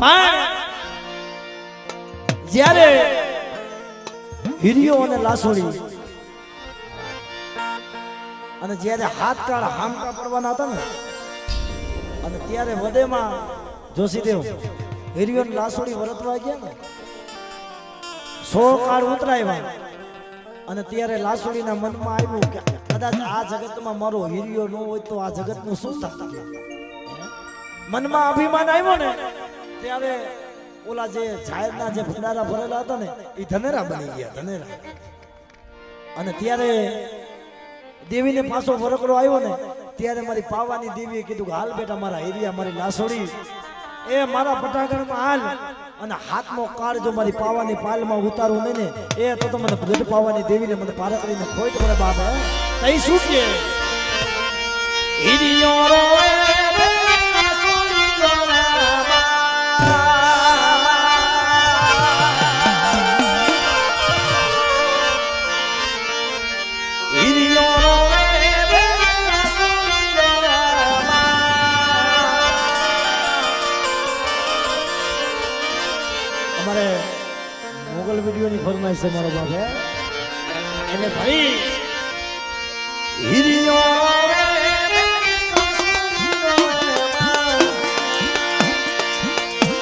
પણ જ્યારે હિરિયો અને લાસોડી અને જ્યારે હાથ કાળ હામકા પડવાના હતા ને અને ત્યારે વદેમાં જોશીદેવ હિરિયો અને લાસોડી વરતવા ગયા ને 100 કાળ ઉતરાવ્યા અને ત્યારે લાસોડીના મનમાં આવ્યું કે કદાચ આ જગતમાં મારો હિરિયો ન હોય તો આ જગતનું શું થશે મનમાં અભિમાન આવ્યો ને ત્યારે ઓલા જે જાહેરના જે ભંડારા ભરેલા હતા ને એ ધનેરા બની ગયા ધનેરા અને ત્યારે દેવીને પાછો વરકડો આવ્યો ને ત્યારે મારી પાવાની દેવીએ કીધું કે હાલ બેટા મારા હિરિયા મારી લાસોડી એ મારા પટાગણમાં હાલ અને હાથનો કાળ જો મારી પાવાની પાલમાં ઉતારું નહીં ને એ તો મને ગઢ પાવાની દેવીને મને પારકરીને ખોટ પડે બાપ હે તઈ શું કે હિરિયો રોવે મોગલ વિડિયોની ફરમાઈશ છે મારો બાપ હે એટલે ભાઈ હિરિયો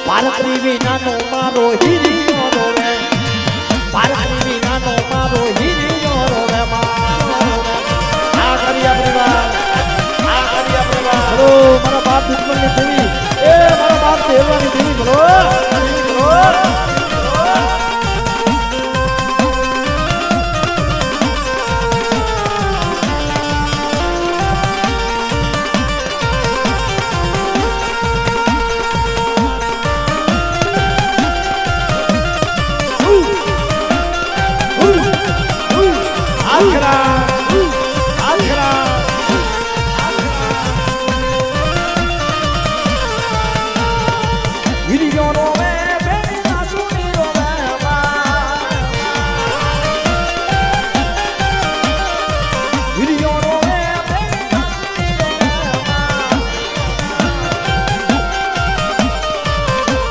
પારકરી વિનાનો મારો હિરિયો રોવે પારકરી વિનાનો મારો હિરિયો રોવે આ કરિયા પરિવાર બોલો મારા બાપ દુશ્મનની દેવી એ મારા બાપ દેવવાની દેવી બોલો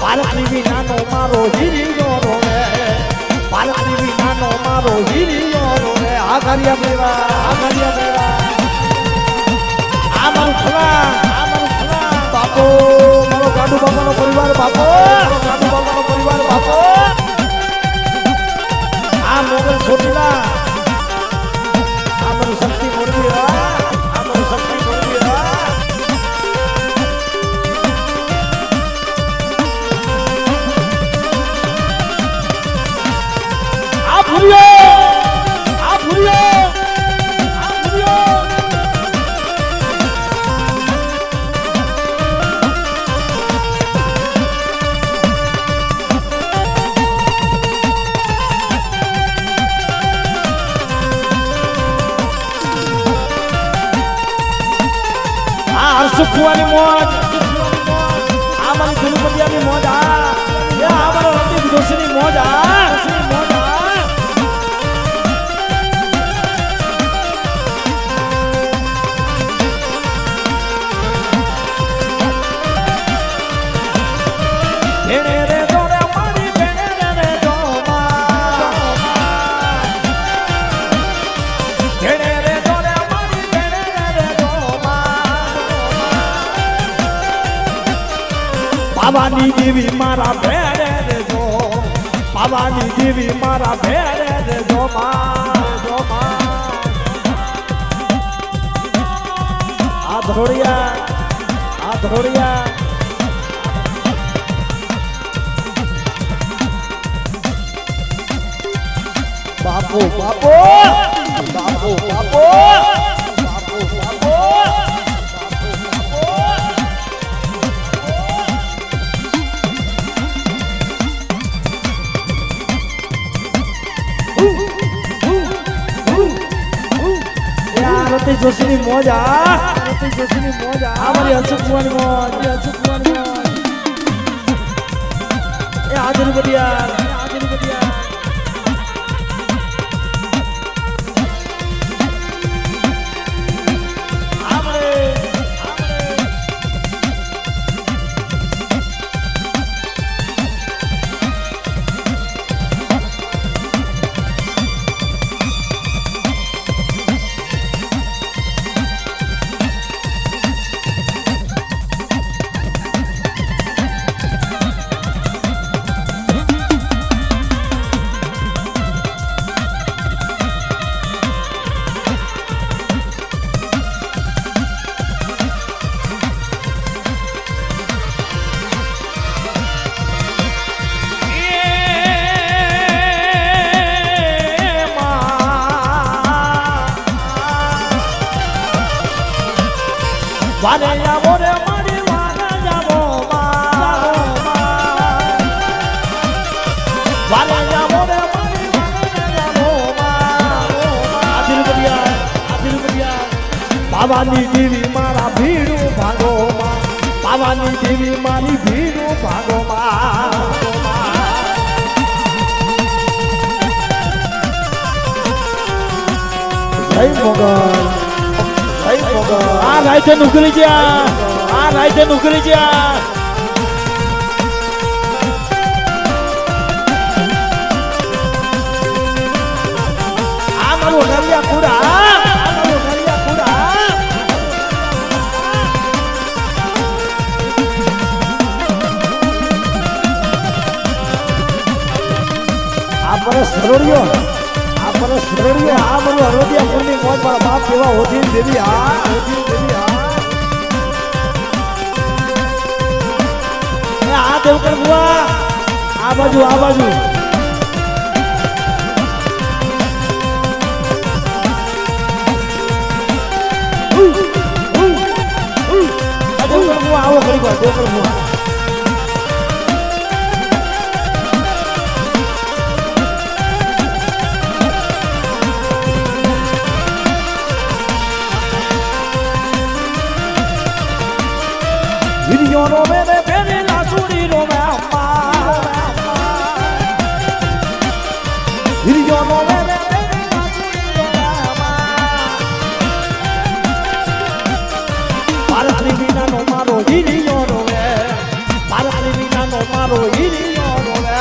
પારકરી વિનાનો મારો હિરિયો રોવે પારકરી વિનાનો મારો હિરિયો રોવે આ કાર્ય પરિવાર આ મારું ફલા બાપો મારો ગાડુ બાપાનો પરિવાર બાપો ગાડુ બાપાનો પરિવાર બાપો આ મોગલ છોટીલા આ મારું શક્તિ મોરબી આ મારું શક્તિ મોરબી સુખવાની મોજ આ મારી ગુરુપતિયાની મોજ આ મારો રતિક જોશીની મોજ પાવાની દેવી મારા ભેરે રેજો પાવાની દેવી મારા ભેરે રેજો આ ધરોડિયા બાપો બાપો બાપો બાપો રતિક જોશીની મોજ રતિક જોશીની મોજ મારી હસુકવાની મોજ એ હાજર બડિયા વારે આવો રે મારી વારે જાવો વારે આવો રે મારી વારે જાવો આદિલ બરિયા બાવાની દેવી મારા ભીડું ભાગો બાવાની દેવી મારી ભીડું ભાગો જય મોગલ આ રાઈતે નુકરી જ્યા આ મારું નરિયા કુડા આ પરસ ધરોડિયો આ મારું હરોડિયા પુણ્ય મોજ મારા બાપ કેવા હોતી દેવી આ દેવકર બુઆ આ બાજુ દેવકર બુઆ આવો ઘડી વાર દેવકર બુઆ વિડિયો રો મેરે પેરે લાસુડી રો મે વિડિયો રો મેરે પેરે લાસુડી રો મે ભારતની વિનાનો મારો વિડિયો રો મે ભારતની વિનાનો મારો વિડિયો રો મે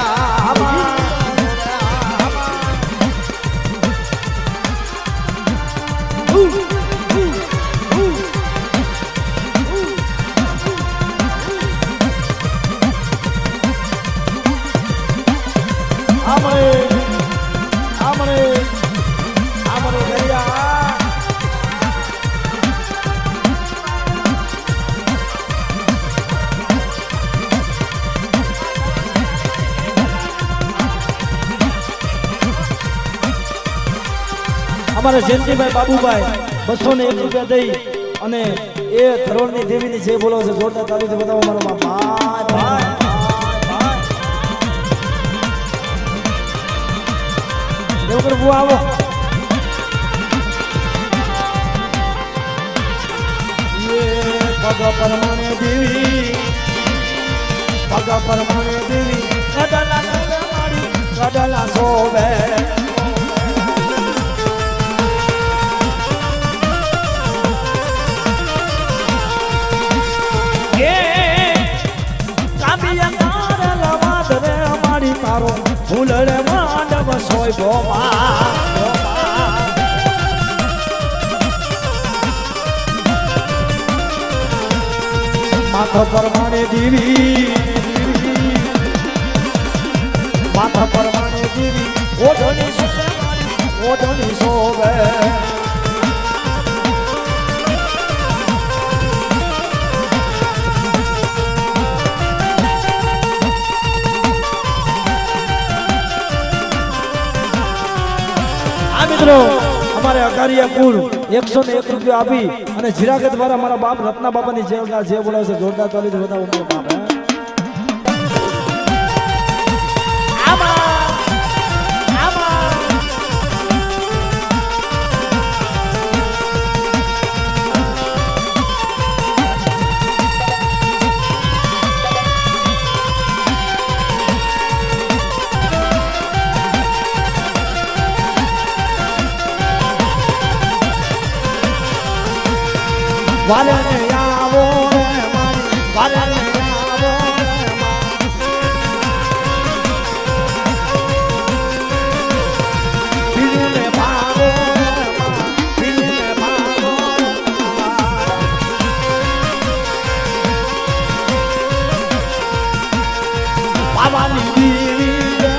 અમારા જયંતિભાઈ બાબુભાઈ 201 રૂપિયા દઈ અને એ ધરોળની દેવીની જે બોલો છે જોરદાર તાલીથી બતાવો મારો ભાઈ દેવકર બુઆ આવો પગ પરમાણે દેવી કડલા સોવે તારો ફૂલડે માંડવ સોય ભોમા માથા પરમાણે દેવી ઓઢણી સોવે મિત્રો અમારે અકારિયા કુળ 101 રૂપિયા આપી અને જીરાગત દ્વારા મારા બાપ રત્ના બાપાની જે બોલાવશે જોરદાર તાલીથી બતાવો મારો બાપ વાલે આવો રે મારી વાલે આવો પીને ભાગો પીને ભાગો પાવાની દેવી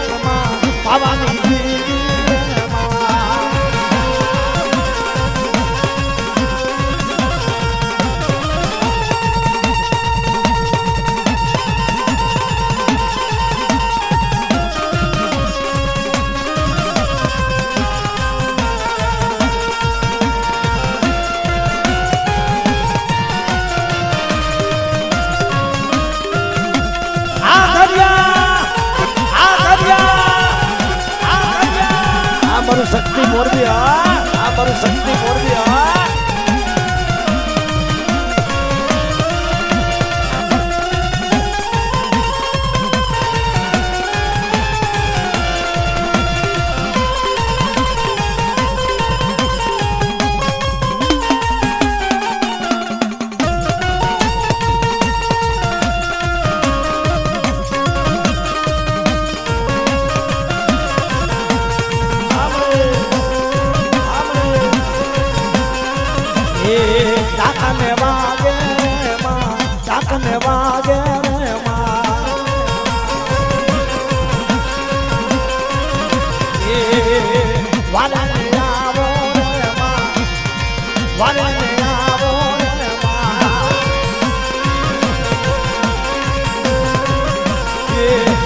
પાવાની દેવી મારું શક્તિ મોરબી આ મારું શક્તિ મોરબી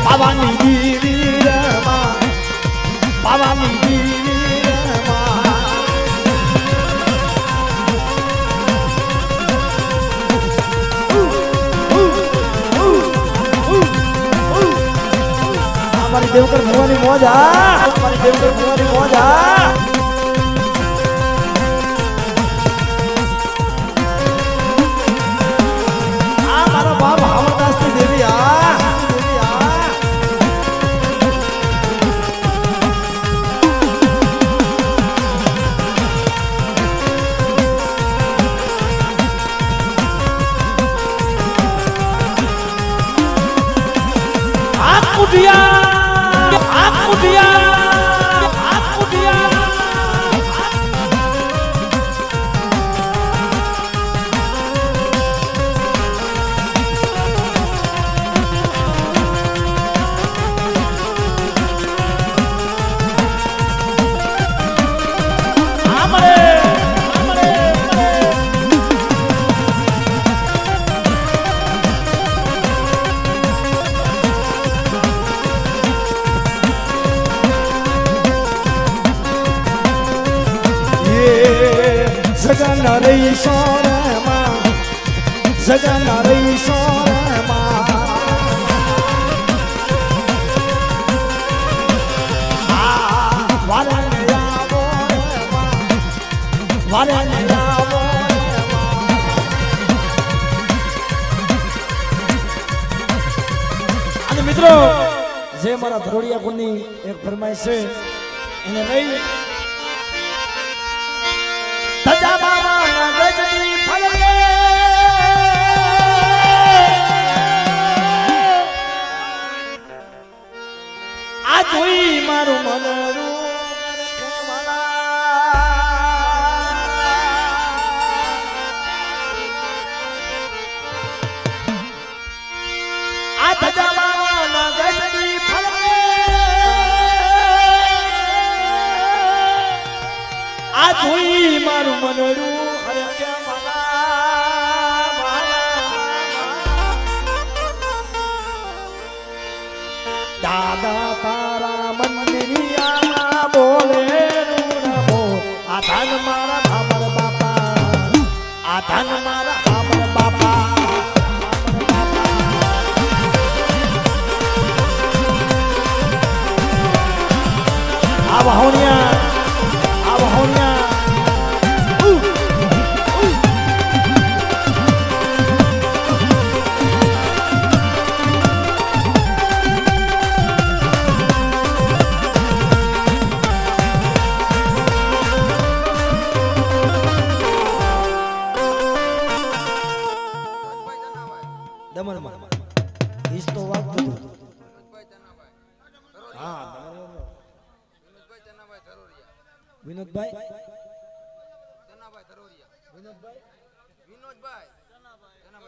પાવાની દીવી રમા પાવાની દીવી રમા અમારી દેવકર ભુવાની મોજ અમારી દેવકર ભુવાની મોજ મારા બાપ હાવરદાસ ની દેવી જગન રહી સોરમાં જગન રહી સોરમાં વારને આવો વારને આવો અને મિત્રો જે મારા ધરોડિયા કુળની એક ફરમાઈશ છે એને લઈ ધજા બાવા ગજની ફલકે આ જોઈ મારું મનરું આ ધજા બાવા ગજની ફલકે આ જોઈ મારું મનરું હરકે દાદા તારા મંદિરિયા બોલે નમો આ ધન મારા ઠામર બાપા આ ધન મારા ઠામર બાપા આ વહોણિયા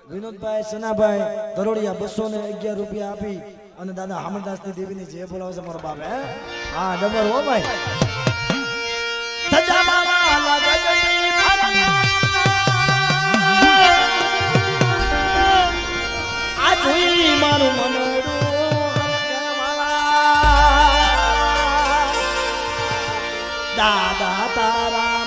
વિનોદભાઈ સનાભાઈ ધરોડિયા 211 રૂપિયા આપી અને દાદા હામરદાસ ની દેવી ની જે બોલાવશે મારો બાપ હે હા ડબર હો ભાઈ ધજા બાવા લાગજની ફરકા આ જોઈ મારું મનડું દાદા તારા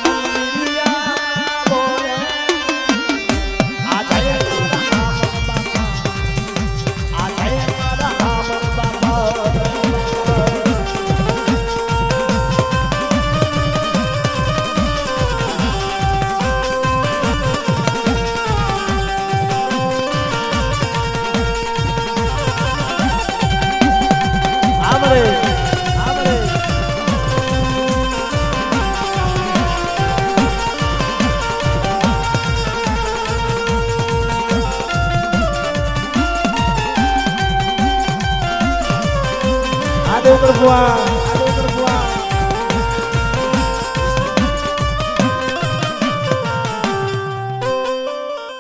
આદેવ પ્રભુઆ આદેવ પ્રભુઆ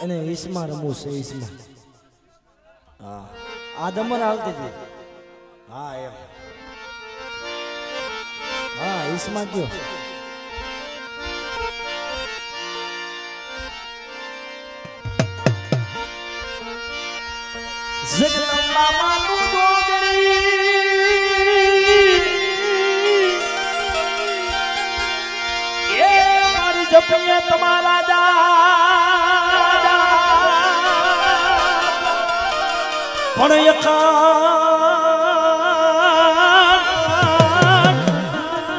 એને ઈસમા રમવું છે ઈસમા હા આ દમન હાલતી હતી હા એમ હા ઈસમા કયો જગદંબા માનું જોગણી એ મારી જપીએ તમારા જા પણ યકાન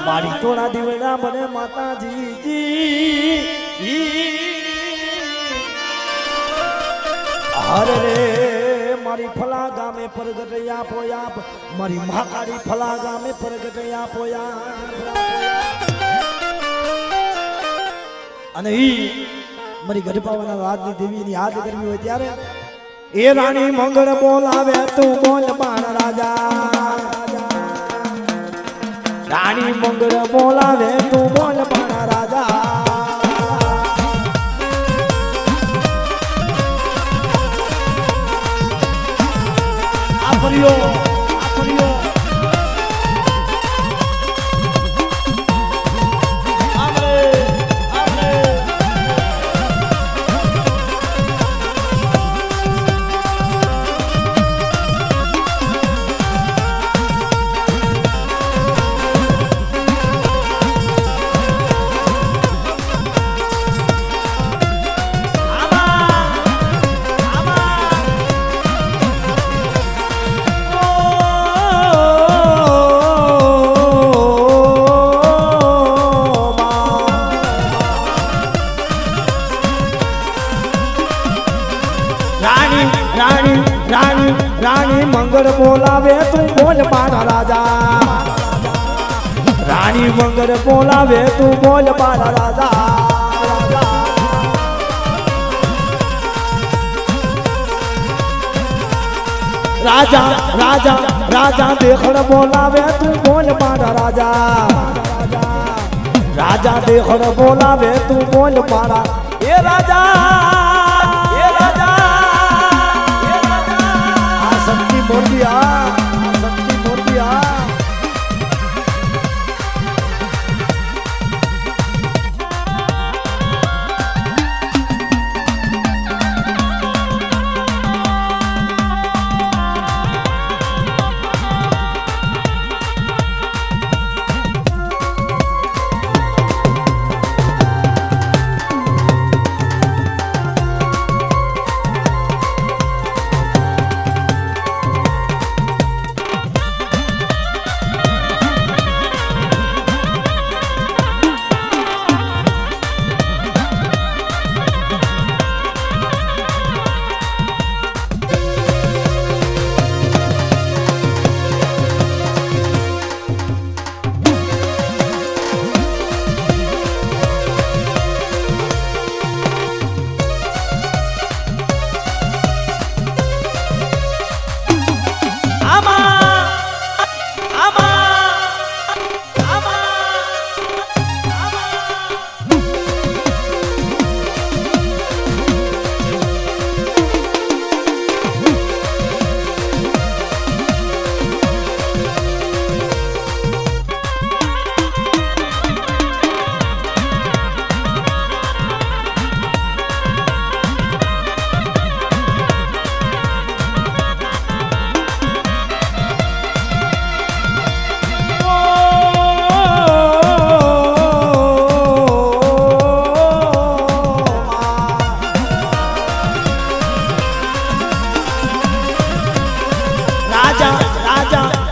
મારી તોડા દીવડા બને માતાજી હરે રે મારી ફલા ગામે પ્રગટ આપો આપ મારી મહાકાળી ફલા ગામે પ્રગટ આપો અને ઈ મારી ગઢપાવાના રાજની દેવીની યાદ કરવી હોય ત્યારે એ રાણી મંગળ બોલાવે તું બોલ બાણ રાજા રાણી મંગળ બોલાવે તું બોલ બાણ રાજા આપરિયો આપરિયો આમરે આમરે રાણી મંગળ બોલાવે તું બોલ બાણ રાજા રાણી મંગળ બોલાવે તું બોલ બાણ રાજા રાજા રાજા રાજા દેખડ બોલાવે તું બોલ બાણ રાજા રાજા દેખડ બોલાવે તું બોલ બાણ એ રાજા મોરબિયા શક્તિ મોરબિયા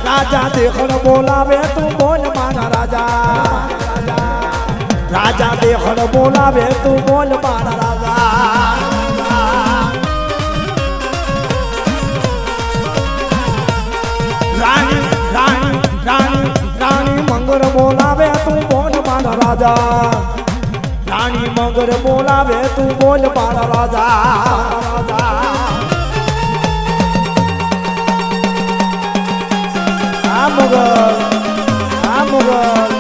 રાજા દેખડ બોલાવે તું બોલ મારા રાજા રાજા દેખડ બોલાવે તું બોલ મારા રાજા રાણી રાણી રાણી રાણી મંગળ બોલાવે તું બોલ મારા રાજા રાણી મંગળ બોલાવે તું બોલ મારા રાજા મુગલ આ મુગલ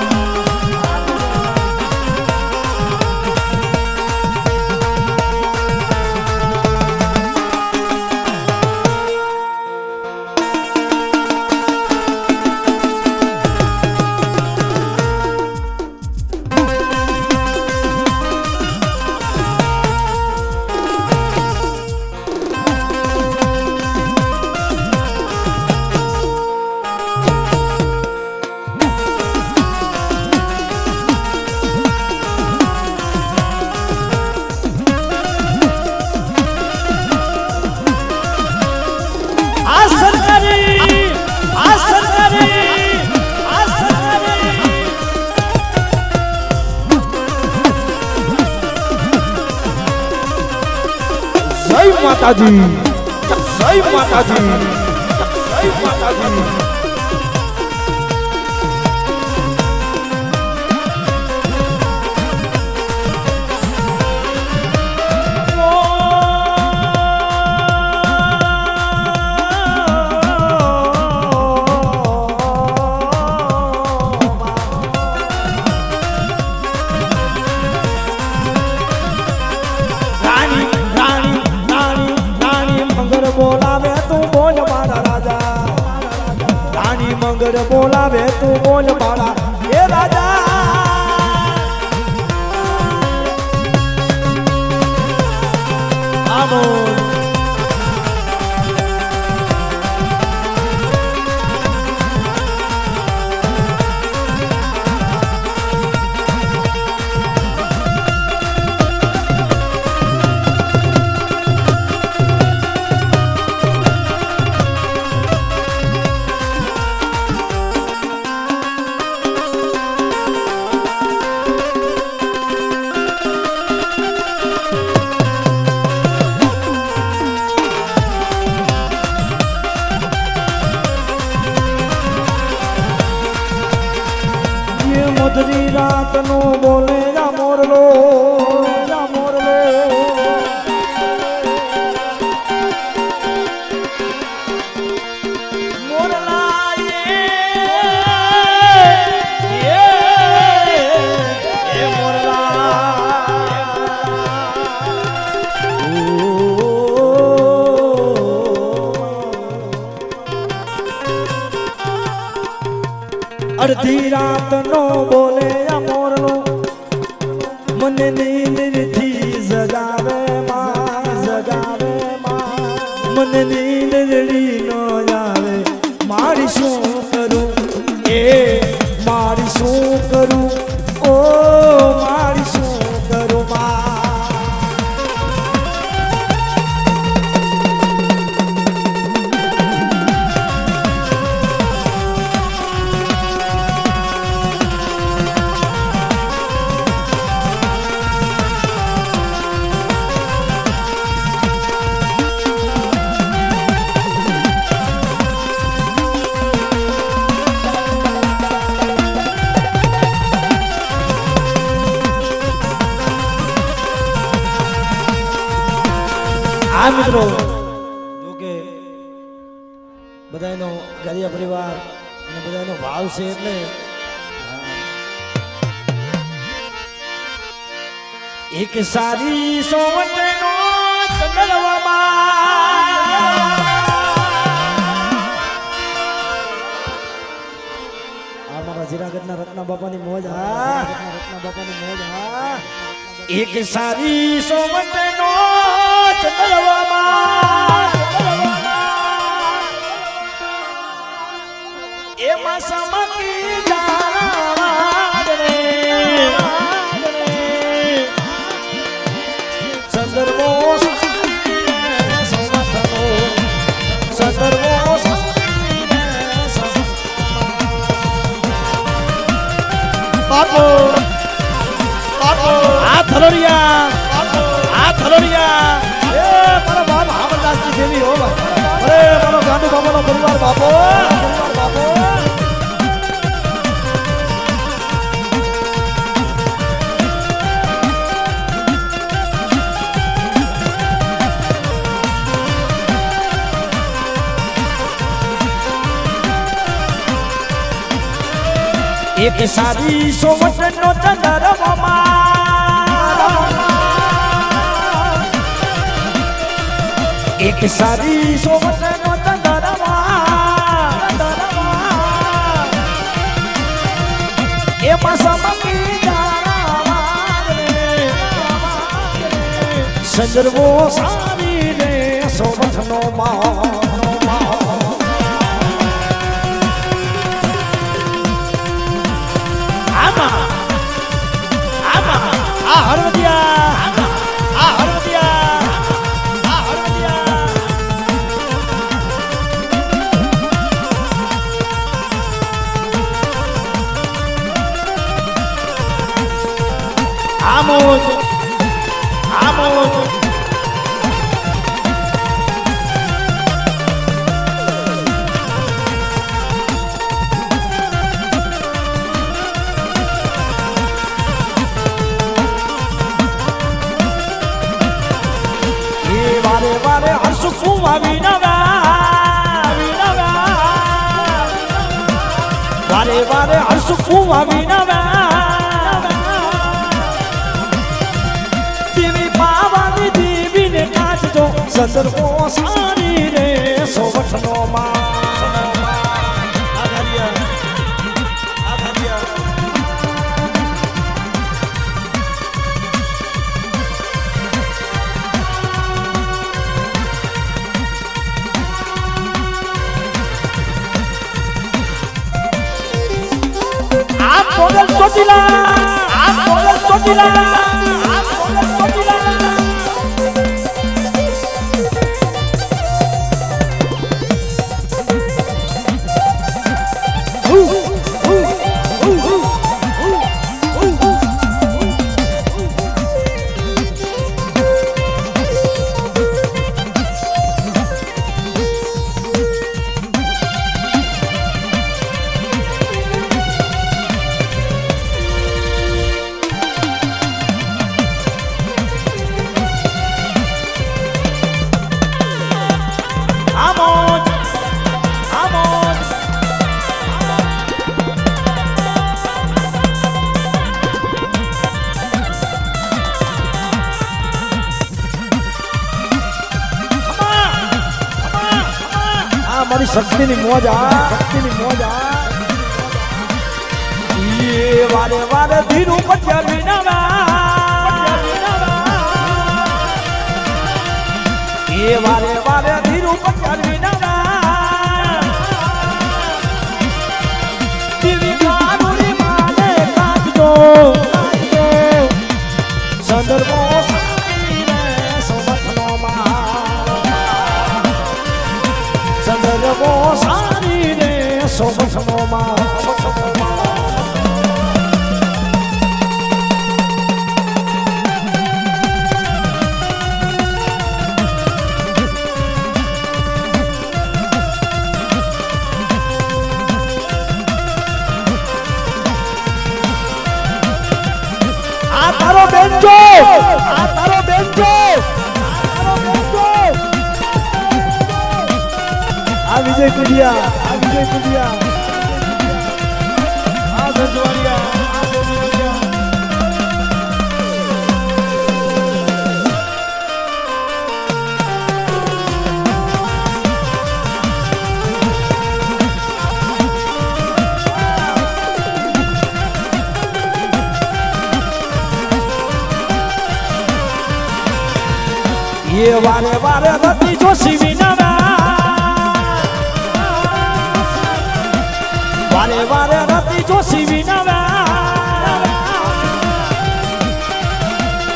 માતાજી જય માતાજી જય માતાજી મંગળ બોલાવે તું બોલ બાળા એ રાજા આમો મધરી રાત નો બોલે જા મોરલો મોરલા એ મોરલા અડધી રાત નો બોલે આ મોરલો મને નીંદ થી જગાવે માં મને નીંદ રડી નો આવે મારી શું કરું એ મારી શું કરું ઓ મારી શું કરું માં આ મિત્રો જો કે બધાનો ગરિયા પરિવાર અને બધાનો ભાવ છે એટલે એક સારી સોવટનો આ મારા જીરાગઢના રત્ના બાપાની મોજ રત્ના બાપાની મોજ એક સારી સોવટનો એમાં સમકી સંદર્ભો બાપો આ થલોડિયા એ મારા બાપ હામરદાસની દેવી હો ભાઈ અરે મારો ગાંડુ બાબાનો પરિવાર બાપો એક સારી સોમટનો ચંદ્રમા એક સારી સોમટનો ચંદ્રમા એમાં સમકી સંદર્ભો સારી રે સોમટનો વારે વારે હસું વિનવા દેવી પાવાની દેવીને કાચજો સંદર્ભો સારી રે સોવઠનો Poder Totila, Poder Totila, Poder Totila. મારી શક્તિની મોજ શક્તિની મોજ એ વારે વારે ધીરું પચ્યા વિનાવા એ વારે વારે ધીરું પચ્યા વિનાવા દેવી કાનુરી માને કાચતો સંદર્ભો સંદર્ભો સારી રે સોમઠનોમાં આ તારો બેનજો આ તારો બેનજો વિજય કુડિયા આ વિજય કુડિયા આ સંજવાડિયા આ સંજવાડિયા ये वारे वारे रति जोशी विनावा वारे वारे रति जोशी विनावा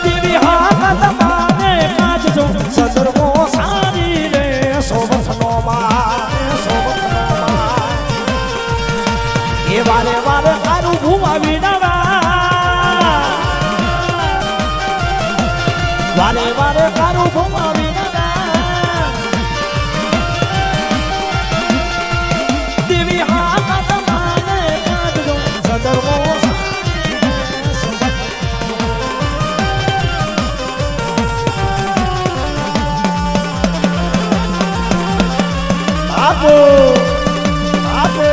देवी हाथ माने काज जो संदर्भो सारी रे सोवठनोમાં ये वारे वारे तारू भूमा विनावा वारे वारे तारू भूमा विनावा देवी हाथ माने काज जो संदर्भो આપો આપો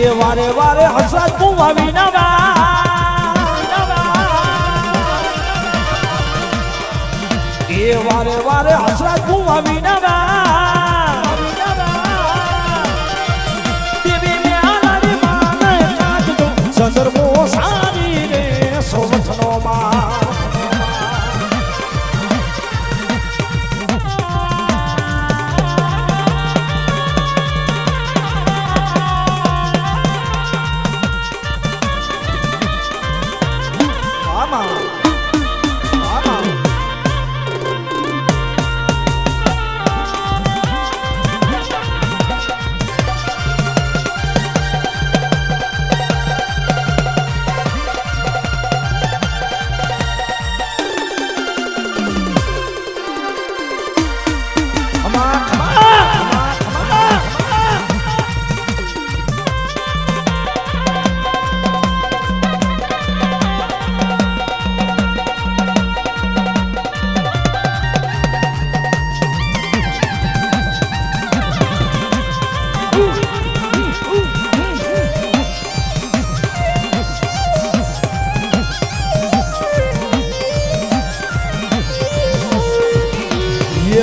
એ વારે વારે હસરાજ કુવા વિના એ વારે વારે હસરાજ કુવા વિના દેવી મ્યાલાની માને કાઢજો સંદર્ભો સારી રે સોમથનો માં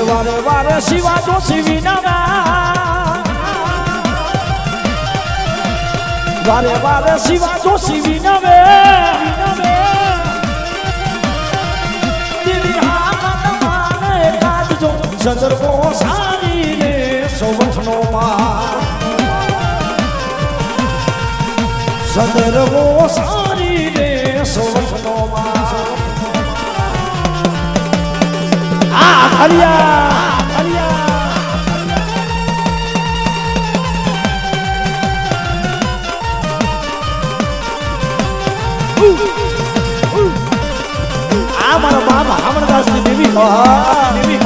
વારે વારે શિવા જોશી વિના વારે વારે શિવા જોશી વિના દેવી હા માને કાઢજો સંદર્ભો સારી રે સોમથનો માં સંદર્ભો સારી રે સોમથનો માં હરિયા આ મારો બાપ હામણદાસ ની દેવી દેવી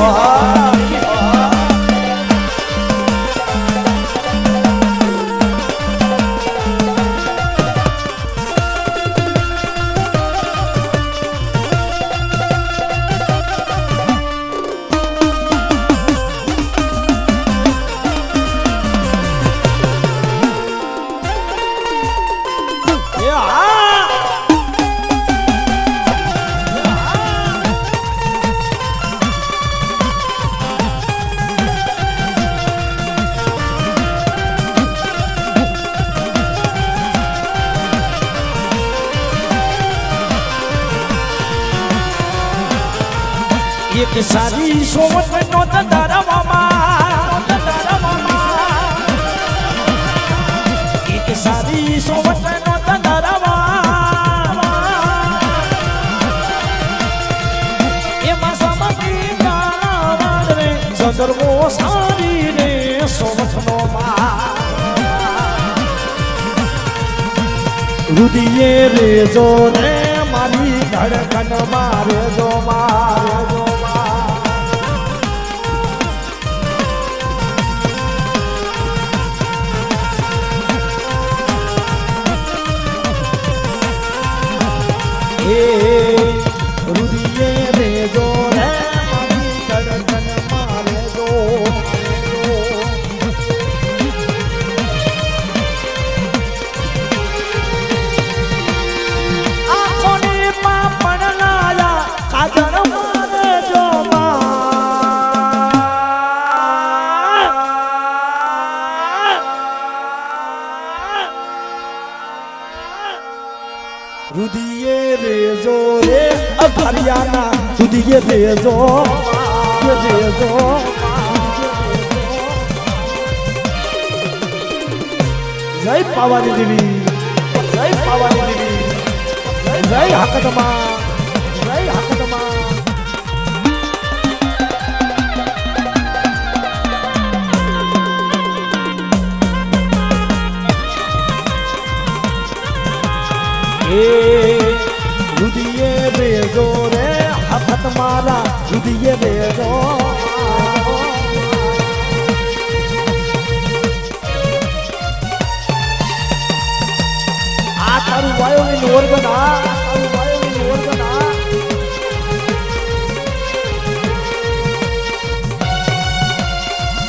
એક સારી સોમત નો ધરાવવામાં એક સારી સોમત નો ધરાવવામાં એમાં સમકી નારાયણ રે સંદર્ભો સારી રે સોમથનો માં રુદિયે રેજો રે મારી ધડકન મારે જો રુદિયે રેજો રે મારી ધડકન મારે જો આંખોની પાપણ લાયા કાજળ મારે જો રુદિયે રેજો રે અઘરિયાના રુદિયે રેજો રેજો જય પાવાની દેવી જય પાવાની દેવી જય હકતમાં જય હકતમાં રુદિયે રેજો રે હકત મારા રુદિયે રેજો